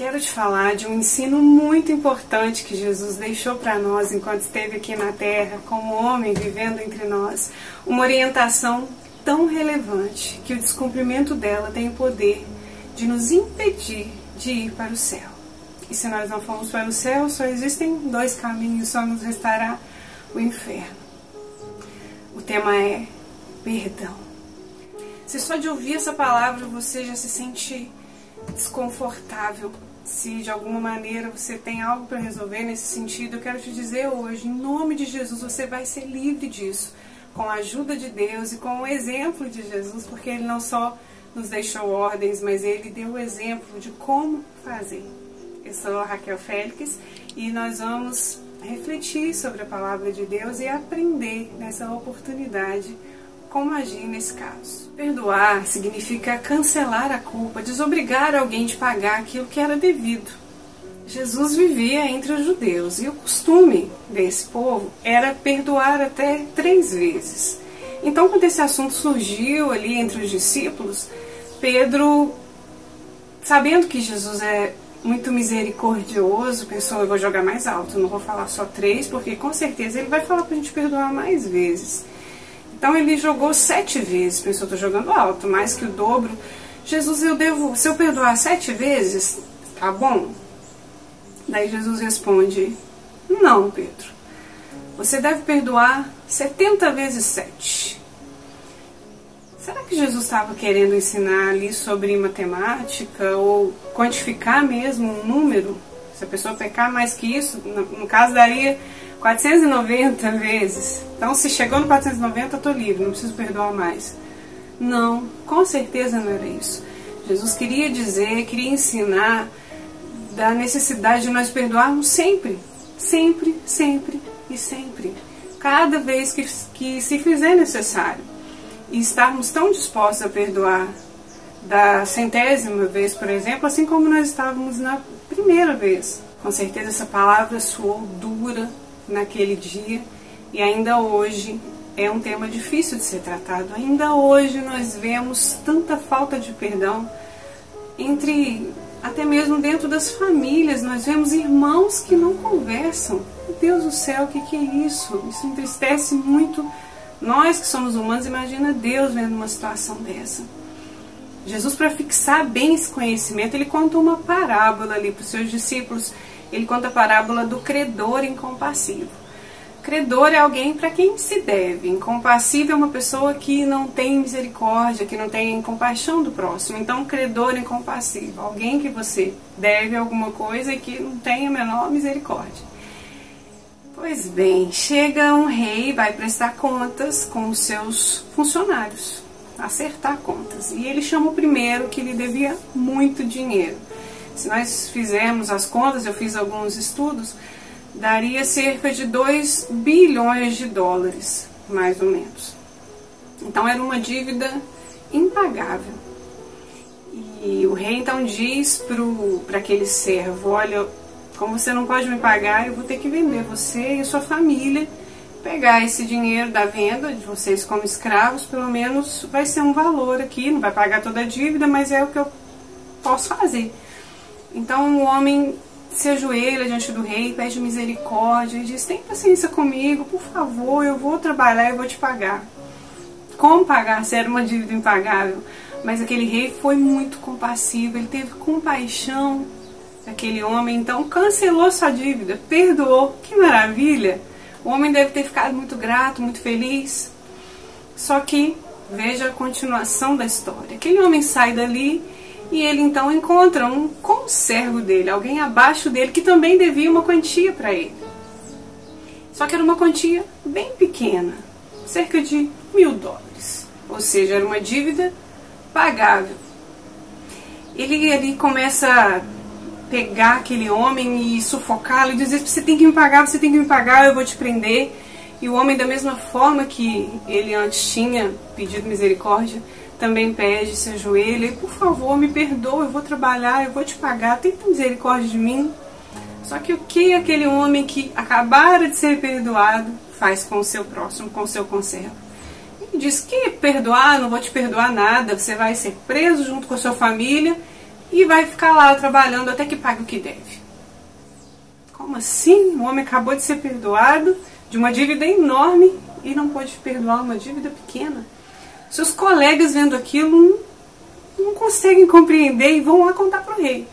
Quero te falar de um ensino muito importante que Jesus deixou para nós enquanto esteve aqui na Terra, como homem vivendo entre nós. Uma orientação tão relevante que o descumprimento dela tem o poder de nos impedir de ir para o céu. E se nós não formos para o céu, só existem dois caminhos, só nos restará o inferno. O tema é perdão. Se só de ouvir essa palavra você já se sente desconfortável, se de alguma maneira você tem algo para resolver nesse sentido, eu quero te dizer hoje, em nome de Jesus, você vai ser livre disso, com a ajuda de Deus e com o exemplo de Jesus, porque Ele não só nos deixou ordens, mas Ele deu o exemplo de como fazer. Eu sou a Raquel Félix e nós vamos refletir sobre a palavra de Deus e aprender nessa oportunidade como agir nesse caso. Perdoar significa cancelar a culpa, desobrigar alguém de pagar aquilo que era devido. Jesus vivia entre os judeus e o costume desse povo era perdoar até 3 vezes. Então, quando esse assunto surgiu ali entre os discípulos, Pedro, sabendo que Jesus é muito misericordioso, pensou, eu vou jogar mais alto, não vou falar só 3, porque com certeza ele vai falar pra gente perdoar mais vezes. Então ele jogou 7 vezes, pensou, estou jogando alto, mais que o dobro. Jesus, se eu perdoar 7 vezes, tá bom? Daí Jesus responde, não, Pedro, você deve perdoar 70 vezes 7. Será que Jesus estava querendo ensinar ali sobre matemática ou quantificar mesmo um número? Se a pessoa pecar mais que isso, no caso daria 490 vezes. Então, se chegou no 490, eu estou livre, não preciso perdoar mais. Não, com certeza não era isso. Jesus queria dizer, queria ensinar da necessidade de nós perdoarmos sempre. Sempre, sempre e sempre. Cada vez que se fizer necessário. E estarmos tão dispostos a perdoar da 100ª vez, por exemplo, assim como nós estávamos na primeira vez. Com certeza essa palavra soou dura naquele dia e ainda hoje é um tema difícil de ser tratado. Ainda hoje nós vemos tanta falta de perdão até mesmo dentro das famílias. Nós vemos irmãos que não conversam. Meu Deus do céu, o que é isso? Isso entristece muito nós que somos humanos. Imagina Deus vendo uma situação dessa. Jesus, para fixar bem esse conhecimento, ele conta uma parábola ali para os seus discípulos. Ele conta a parábola do credor incompassivo. Credor é alguém para quem se deve. Incompassivo é uma pessoa que não tem misericórdia, que não tem compaixão do próximo. Então, credor incompassivo, alguém que você deve alguma coisa e que não tem a menor misericórdia. Pois bem, chega um rei, vai prestar contas com os seus funcionários, acertar contas. E ele chama o primeiro que lhe devia muito dinheiro. Se nós fizermos as contas, eu fiz alguns estudos, daria cerca de 2 bilhões de dólares, mais ou menos. Então era uma dívida impagável. E o rei então diz para aquele servo, olha, como você não pode me pagar, eu vou ter que vender você e sua família, pegar esse dinheiro da venda de vocês como escravos, pelo menos vai ser um valor aqui, não vai pagar toda a dívida, mas é o que eu posso fazer. Então o homem se ajoelha diante do rei, pede misericórdia e diz, tem paciência comigo, por favor, eu vou trabalhar e vou te pagar. Como pagar se era uma dívida impagável? Mas aquele rei foi muito compassivo, ele teve compaixão daquele homem, então cancelou sua dívida, perdoou, que maravilha! O homem deve ter ficado muito grato, muito feliz. Só que, veja a continuação da história. Aquele homem sai dali e ele então encontra um conservo dele, alguém abaixo dele que também devia uma quantia para ele. Só que era uma quantia bem pequena, cerca de $1000. Ou seja, era uma dívida pagável. Ele ali começa a pegar aquele homem e sufocá-lo e dizer, você tem que me pagar, eu vou te prender. E o homem, da mesma forma que ele antes tinha pedido misericórdia, também pede, se ajoelha, e por favor, me perdoa, eu vou trabalhar, eu vou te pagar, tem misericórdia de mim. Só que o que aquele homem que acabara de ser perdoado faz com o seu próximo, com o seu conservo? Ele diz que perdoar, não vou te perdoar nada, você vai ser preso junto com a sua família e vai ficar lá trabalhando até que pague o que deve. Como assim? O homem acabou de ser perdoado de uma dívida enorme e não pode perdoar uma dívida pequena. Seus colegas vendo aquilo não conseguem compreender e vão lá contar para o rei.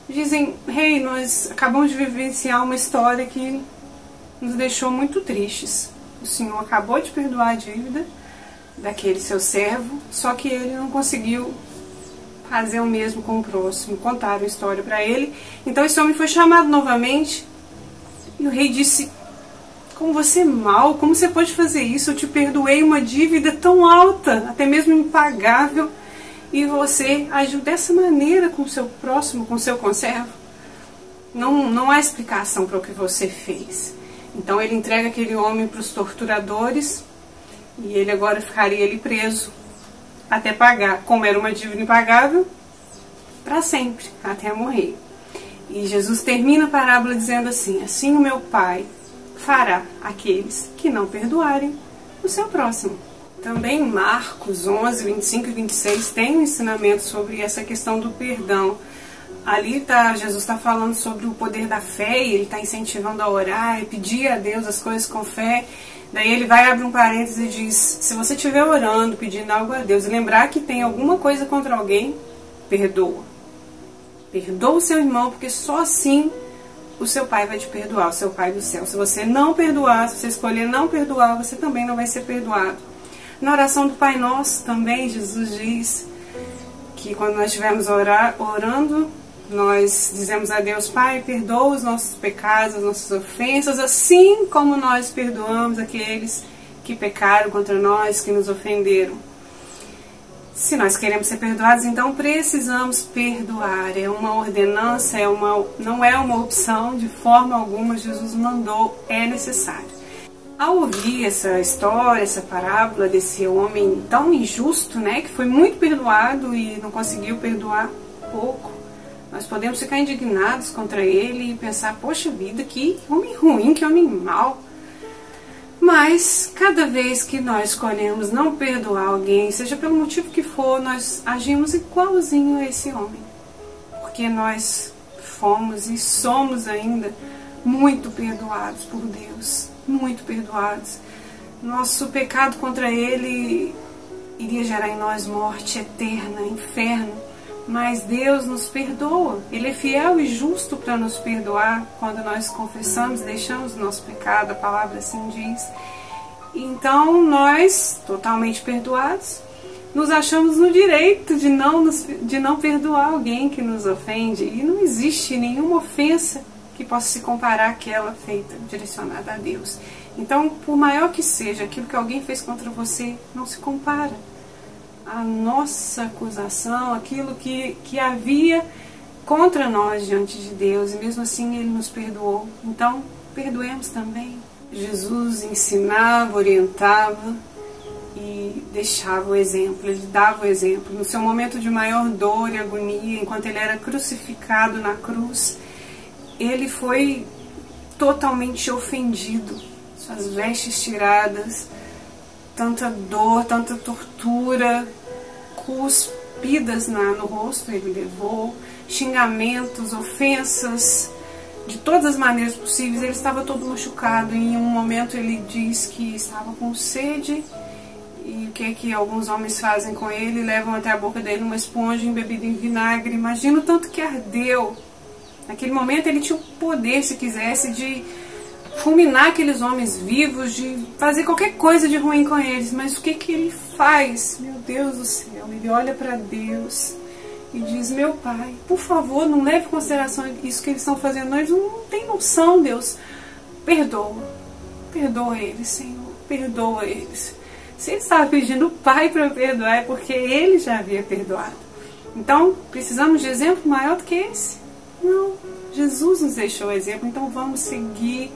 Dizem: rei, nós acabamos de vivenciar uma história que nos deixou muito tristes. O senhor acabou de perdoar a dívida daquele seu servo, só que ele não conseguiu fazer o mesmo com o próximo. Contaram a história para ele. Então esse homem foi chamado novamente e o rei disse: como você é mau, como você pode fazer isso? Eu te perdoei uma dívida tão alta, até mesmo impagável, e você agiu dessa maneira com o seu próximo, com o seu conservo. Não há explicação para o que você fez. Então ele entrega aquele homem para os torturadores e ele agora ficaria ali preso até pagar, como era uma dívida impagável, para sempre, até morrer. E Jesus termina a parábola dizendo assim: assim o meu Pai fará aqueles que não perdoarem o seu próximo. Também em Marcos 11, 25 e 26 tem um ensinamento sobre essa questão do perdão. Ali Jesus está falando sobre o poder da fé, e ele está incentivando a orar e pedir a Deus as coisas com fé. Daí ele vai abrir um parênteses e diz: se você estiver orando, pedindo algo a Deus, e lembrar que tem alguma coisa contra alguém, perdoa. Perdoa o seu irmão, porque só assim o seu Pai vai te perdoar, o seu Pai do céu. Se você não perdoar, se você escolher não perdoar, você também não vai ser perdoado. Na oração do Pai Nosso também, Jesus diz que quando nós estivermos orando, nós dizemos a Deus: Pai, perdoa os nossos pecados, as nossas ofensas, assim como nós perdoamos aqueles que pecaram contra nós, que nos ofenderam. Se nós queremos ser perdoados, então precisamos perdoar. É uma ordenança, não é uma opção, de forma alguma. Jesus mandou, é necessário. Ao ouvir essa história, essa parábola desse homem tão injusto, né, que foi muito perdoado e não conseguiu perdoar pouco, nós podemos ficar indignados contra ele e pensar: poxa vida, que homem ruim, que homem mau. Mas cada vez que nós escolhemos não perdoar alguém, seja pelo motivo que for, nós agimos igualzinho a esse homem. Porque nós fomos e somos ainda muito perdoados por Deus, muito perdoados. Nosso pecado contra ele iria gerar em nós morte eterna, inferno. Mas Deus nos perdoa. Ele é fiel e justo para nos perdoar quando nós confessamos e deixamos o nosso pecado, a palavra assim diz. Então nós, totalmente perdoados, nos achamos no direito de não perdoar alguém que nos ofende. E não existe nenhuma ofensa que possa se comparar àquela feita, direcionada a Deus. Então, por maior que seja aquilo que alguém fez contra você, não se compara a nossa acusação, aquilo que havia contra nós diante de Deus, e mesmo assim Ele nos perdoou. Então, perdoemos também. Jesus ensinava, orientava e deixava o exemplo, Ele dava o exemplo. No seu momento de maior dor e agonia, enquanto Ele era crucificado na cruz, Ele foi totalmente ofendido, suas vestes tiradas, tanta dor, tanta tortura, cuspidas no rosto ele levou, xingamentos, ofensas, de todas as maneiras possíveis. Ele estava todo machucado. Em um momento ele diz que estava com sede, e o que alguns homens fazem com ele? Levam até a boca dele uma esponja embebida em vinagre. Imagina o tanto que ardeu. Naquele momento ele tinha o poder, se quisesse, de fulminar aqueles homens vivos, de fazer qualquer coisa de ruim com eles. Mas o que ele faz? Meu Deus do céu, ele olha para Deus e diz: meu Pai, por favor, não leve em consideração isso que eles estão fazendo. Eles não têm noção, Deus. Perdoa eles, Senhor, perdoa eles. Se ele estava pedindo o Pai para perdoar, é porque ele já havia perdoado. Então, precisamos de exemplo maior do que esse? Não, Jesus nos deixou o exemplo, então vamos seguir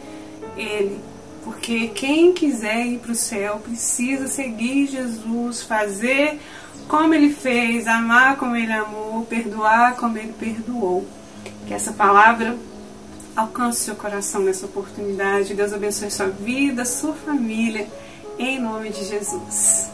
Ele, porque quem quiser ir para o céu precisa seguir Jesus, fazer como Ele fez, amar como Ele amou, perdoar como Ele perdoou. Que essa palavra alcance seu coração nessa oportunidade. Deus abençoe sua vida, sua família, em nome de Jesus.